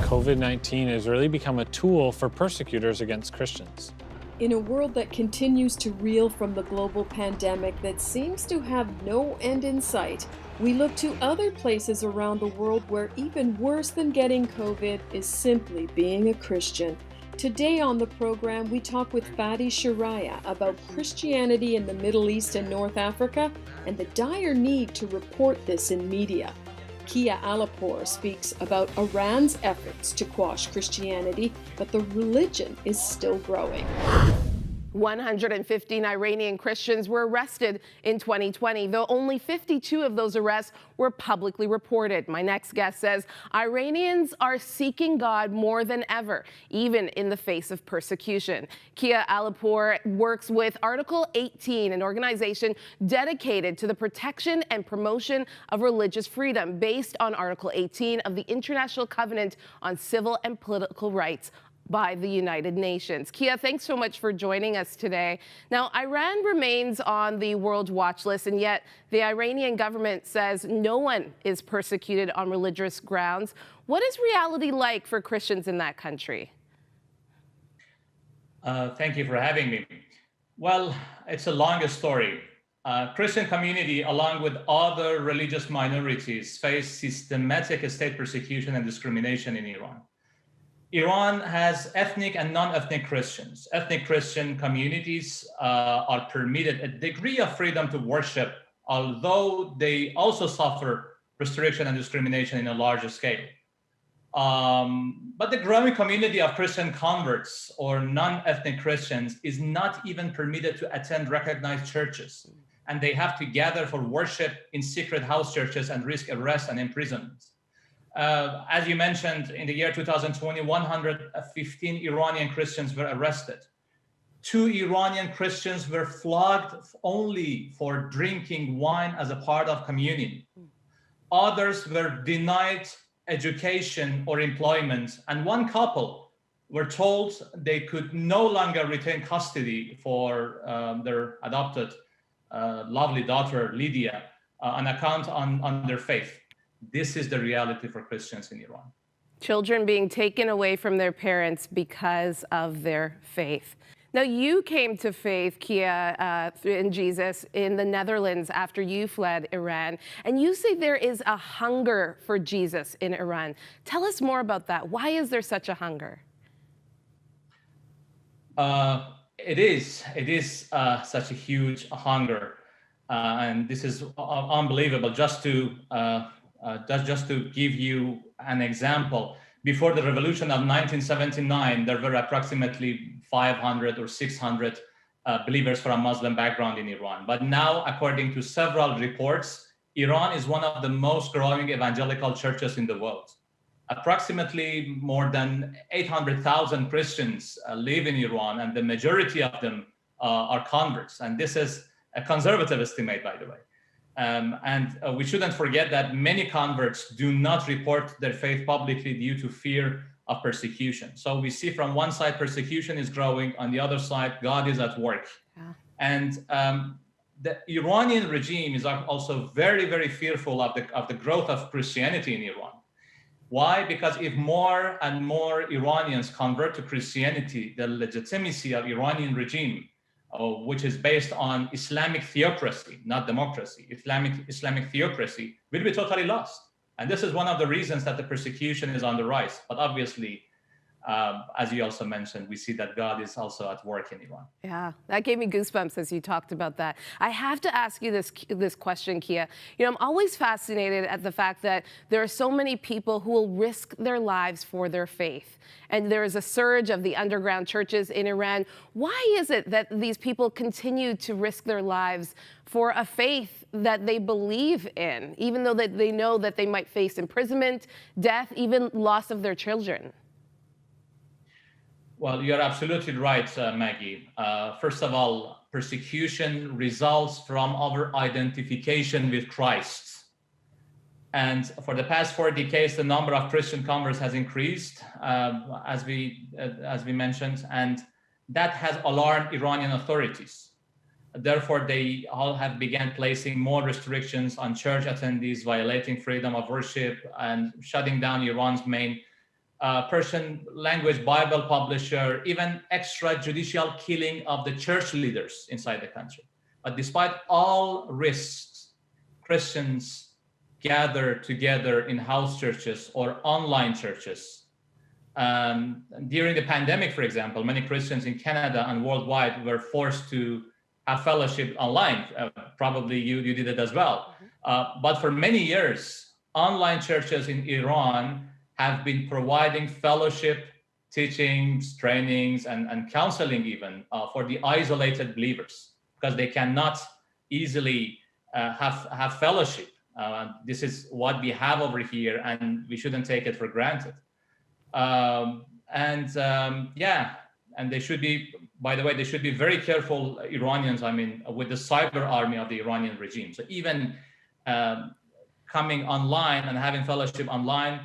COVID-19 has really become a tool for persecutors against Christians. In a world that continues to reel from the global pandemic that seems to have no end in sight, we look to other places around the world where even worse than getting COVID is simply being a Christian. Today on the program, we talk with Fadi Sharaya about Christianity in the Middle East and North Africa and the dire need to report this in media. Kiaa Aalipour speaks about Iran's efforts to quash Christianity, but the religion is still growing. 115 Iranian Christians were arrested in 2020, though only 52 of those arrests were publicly reported. My next guest says Iranians are seeking God more than ever, even in the face of persecution. Kiaa Aalipour works with Article 18, an organization dedicated to the protection and promotion of religious freedom based on Article 18 of the International Covenant on Civil and Political Rights by the United Nations. Kiaa, thanks so much for joining us today. Now, Iran remains on the world watch list, and yet the Iranian government says no one is persecuted on religious grounds. What is reality like for Christians in that country? Thank you for having me. Well, it's a longer story. Christian community, along with other religious minorities, face systematic state persecution and discrimination in Iran. Iran has ethnic and non-ethnic Christians. Ethnic Christian communities are permitted a degree of freedom to worship, although they also suffer restriction and discrimination in a larger scale. But the growing community of Christian converts or non-ethnic Christians is not even permitted to attend recognized churches, and they have to gather for worship in secret house churches and risk arrest and imprisonment. As you mentioned, in the year 2020, 115 Iranian Christians were arrested. 2 Iranian Christians were flogged only for drinking wine as a part of communion. Others were denied education or employment, and one couple were told they could no longer retain custody for their adopted lovely daughter, Lydia, on account on their faith. This is the reality for Christians in Iran. Children being taken away from their parents because of their faith. Now, you came to faith, Kiaa, in Jesus in the Netherlands after you fled Iran, and you say there is a hunger for Jesus in Iran. Tell us more about that. Why is there such a hunger? It is such a huge hunger, and this is unbelievable. Just to give you an example, before the revolution of 1979, there were approximately 500 or 600 believers from Muslim background in Iran. But now, according to several reports, Iran is one of the most growing evangelical churches in the world. Approximately more than 800,000 Christians live in Iran, and the majority of them are converts. And this is a conservative estimate, by the way. We shouldn't forget that many converts do not report their faith publicly due to fear of persecution. So we see from one side persecution is growing, on the other side God is at work. Yeah. And the Iranian regime is also very, very fearful of the growth of Christianity in Iran. Why? Because if more and more Iranians convert to Christianity, the legitimacy of Iranian regime, which is based on Islamic theocracy, not democracy, Islamic theocracy, will be totally lost. And this is one of the reasons that the persecution is on the rise. But obviously, as you also mentioned, we see that God is also at work in Iran. Yeah, that gave me goosebumps as you talked about that. I have to ask you this question, Kiaa. You know, I'm always fascinated at the fact that there are so many people who will risk their lives for their faith. And there is a surge of the underground churches in Iran. Why is it that these people continue to risk their lives for a faith that they believe in, even though that they know that they might face imprisonment, death, even loss of their children? Well, you're absolutely right, Maggie. First of all, persecution results from our identification with Christ. And for the past 4 decades, the number of Christian converts has increased, as we mentioned, and that has alarmed Iranian authorities. Therefore, they all have begun placing more restrictions on church attendees, violating freedom of worship, and shutting down Iran's main Persian language Bible publisher, even extrajudicial killing of the church leaders inside the country. But despite all risks, Christians gather together in house churches or online churches. During the pandemic, for example, many Christians in Canada and worldwide were forced to have fellowship online. Probably you did it as well. But for many years, online churches in Iran have been providing fellowship, teachings, trainings, and counseling even for the isolated believers, because they cannot easily have fellowship. This is what we have over here, and we shouldn't take it for granted. And they should be, by the way, they should be very careful, Iranians, with the cyber army of the Iranian regime. So even coming online and having fellowship online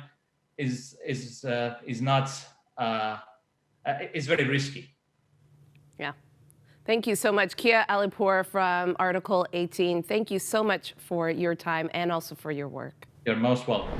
is very risky. Yeah. Thank you so much, Kiaa Aalipour from Article 18. Thank you so much for your time and also for your work. You're most welcome.